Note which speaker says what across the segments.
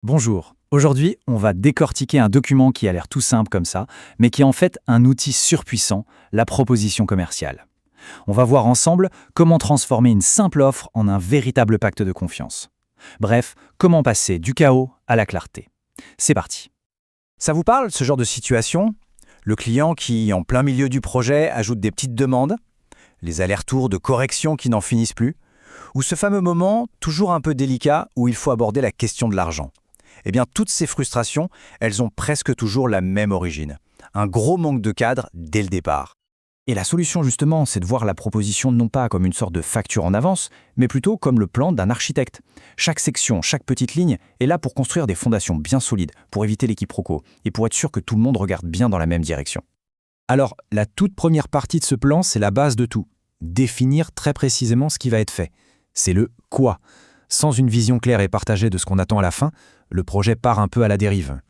Speaker 1: Bonjour. Aujourd'hui, on va décortiquer un document qui a l'air tout simple comme ça, mais qui est en fait un outil surpuissant, la proposition commerciale. On va voir ensemble comment transformer une simple offre en un véritable pacte de confiance. Bref, comment passer du chaos à la clarté. C'est parti.
Speaker 2: Ça vous parle, ce genre de situation? Le client qui, en plein milieu du projet, ajoute des petites demandes? Les allers-retours de correction qui n'en finissent plus? Ou ce fameux moment, toujours un peu délicat, où il faut aborder la question de l'argent? Eh bien, toutes ces frustrations, elles ont presque toujours la même origine. Un gros manque de cadre dès le départ.
Speaker 1: Et la solution justement, c'est de voir la proposition non pas comme une sorte de facture en avance, mais plutôt comme le plan d'un architecte. Chaque section, chaque petite ligne est là pour construire des fondations bien solides, pour éviter les quiproquos, et pour être sûr que tout le monde regarde bien dans la même direction. Alors, la toute première partie de ce plan, c'est la base de tout. Définir très précisément ce qui va être fait. C'est le « quoi ». Sans une vision claire et partagée de ce qu'on attend à la fin, le projet part un peu à la dérive.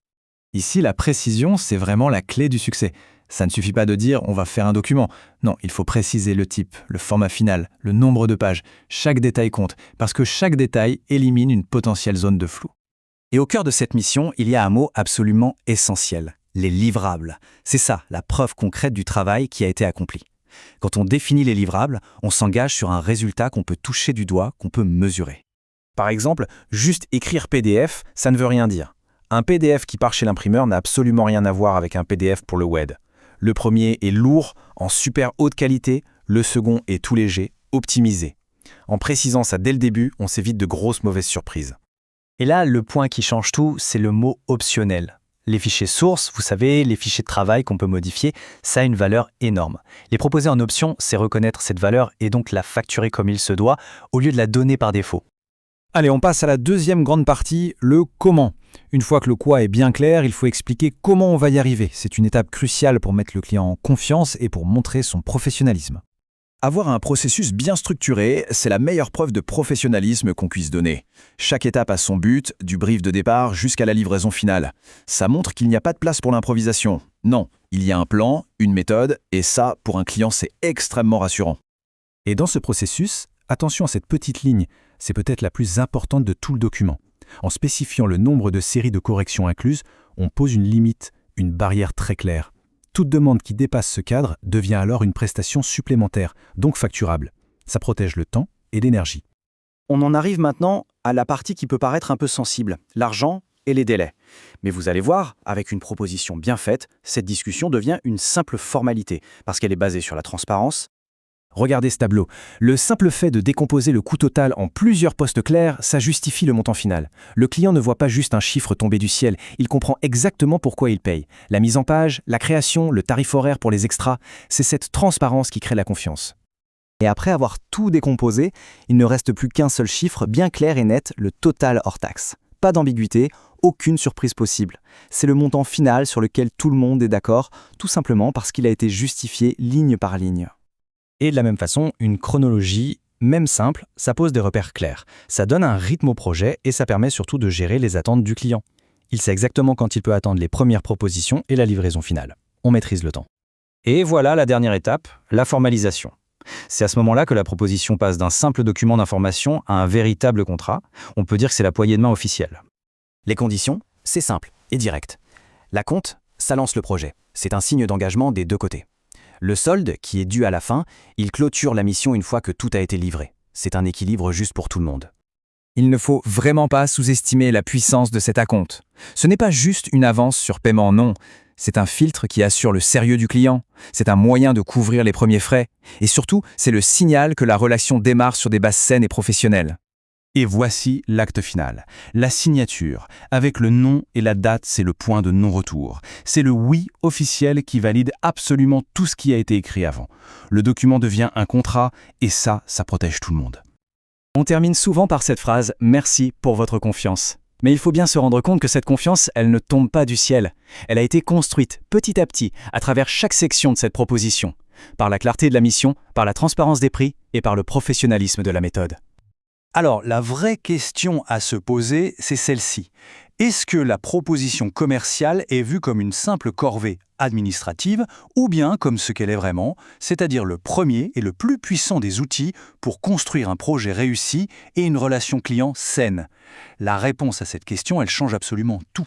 Speaker 1: Ici, la précision, c'est vraiment la clé du succès. Ça ne suffit pas de dire « on va faire un document ». Non, il faut préciser le type, le format final, le nombre de pages. Chaque détail compte, parce que chaque détail élimine une potentielle zone de flou.
Speaker 2: Et au cœur de cette mission, il y a un mot absolument essentiel, les livrables. C'est ça, la preuve concrète du travail qui a été accompli. Quand on définit les livrables, on s'engage sur un résultat qu'on peut toucher du doigt, qu'on peut mesurer. Par exemple, juste écrire PDF, ça ne veut rien dire. Un PDF qui part chez l'imprimeur n'a absolument rien à voir avec un PDF pour le web. Le premier est lourd, en super haute qualité, le second est tout léger, optimisé. En précisant ça dès le début, on s'évite de grosses mauvaises surprises. Et là, le point qui change tout, c'est le mot optionnel. Les fichiers sources, vous savez, les fichiers de travail qu'on peut modifier, ça a une valeur énorme. Les proposer en option, c'est reconnaître cette valeur et donc la facturer comme il se doit, au lieu de la donner par défaut.
Speaker 1: Allez, on passe à la deuxième grande partie, le comment. Une fois que le quoi est bien clair, il faut expliquer comment on va y arriver. C'est une étape cruciale pour mettre le client en confiance et pour montrer son professionnalisme.
Speaker 3: Avoir un processus bien structuré, c'est la meilleure preuve de professionnalisme qu'on puisse donner. Chaque étape a son but, du brief de départ jusqu'à la livraison finale. Ça montre qu'il n'y a pas de place pour l'improvisation. Non, il y a un plan, une méthode, et ça, pour un client, c'est extrêmement rassurant.
Speaker 1: Et dans ce processus, attention à cette petite ligne, c'est peut-être la plus importante de tout le document. En spécifiant le nombre de séries de corrections incluses, on pose une limite, une barrière très claire. Toute demande qui dépasse ce cadre devient alors une prestation supplémentaire, donc facturable. Ça protège le temps et l'énergie.
Speaker 2: On en arrive maintenant à la partie qui peut paraître un peu sensible, l'argent et les délais. Mais vous allez voir, avec une proposition bien faite, cette discussion devient une simple formalité, parce qu'elle est basée sur la transparence.
Speaker 1: Regardez ce tableau. Le simple fait de décomposer le coût total en plusieurs postes clairs, ça justifie le montant final. Le client ne voit pas juste un chiffre tomber du ciel, il comprend exactement pourquoi il paye. La mise en page, la création, le tarif horaire pour les extras, c'est cette transparence qui crée la confiance.
Speaker 2: Et après avoir tout décomposé, il ne reste plus qu'un seul chiffre bien clair et net, le total hors taxe. Pas d'ambiguïté, aucune surprise possible. C'est le montant final sur lequel tout le monde est d'accord, tout simplement parce qu'il a été justifié ligne par ligne.
Speaker 1: Et de la même façon, une chronologie, même simple, ça pose des repères clairs. Ça donne un rythme au projet et ça permet surtout de gérer les attentes du client. Il sait exactement quand il peut attendre les premières propositions et la livraison finale. On maîtrise le temps. Et voilà la dernière étape, la formalisation. C'est à ce moment-là que la proposition passe d'un simple document d'information à un véritable contrat. On peut dire que c'est la poignée de main officielle.
Speaker 2: Les conditions, c'est simple et direct. L'acompte, ça lance le projet. C'est un signe d'engagement des deux côtés. Le solde, qui est dû à la fin, il clôture la mission une fois que tout a été livré. C'est un équilibre juste pour tout le monde.
Speaker 1: Il ne faut vraiment pas sous-estimer la puissance de cet acompte. Ce n'est pas juste une avance sur paiement, non. C'est un filtre qui assure le sérieux du client. C'est un moyen de couvrir les premiers frais. Et surtout, c'est le signal que la relation démarre sur des bases saines et professionnelles.
Speaker 3: Et voici l'acte final. La signature, avec le nom et la date, c'est le point de non-retour. C'est le oui officiel qui valide absolument tout ce qui a été écrit avant. Le document devient un contrat et ça protège tout le monde.
Speaker 1: On termine souvent par cette phrase « Merci pour votre confiance ». Mais il faut bien se rendre compte que cette confiance, elle ne tombe pas du ciel. Elle a été construite petit à petit à travers chaque section de cette proposition, par la clarté de la mission, par la transparence des prix et par le professionnalisme de la méthode.
Speaker 2: Alors, la vraie question à se poser, c'est celle-ci. Est-ce que la proposition commerciale est vue comme une simple corvée administrative ou bien comme ce qu'elle est vraiment, c'est-à-dire le premier et le plus puissant des outils pour construire un projet réussi et une relation client saine? La réponse à cette question, elle change absolument tout.